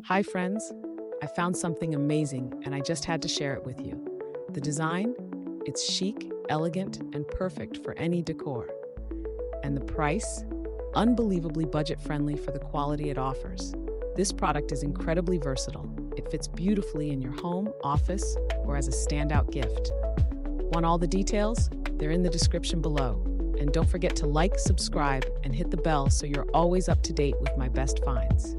Hi, friends. I found something amazing and I just had to share it with you. The design? It's chic, elegant, and perfect for any decor. And the price? Unbelievably budget friendly for the quality it offers. This product is incredibly versatile. It fits beautifully in your home, office, or as a standout gift. Want all the details? They're in the description below. And don't forget to like, subscribe, and hit the bell so you're always up to date with my best finds.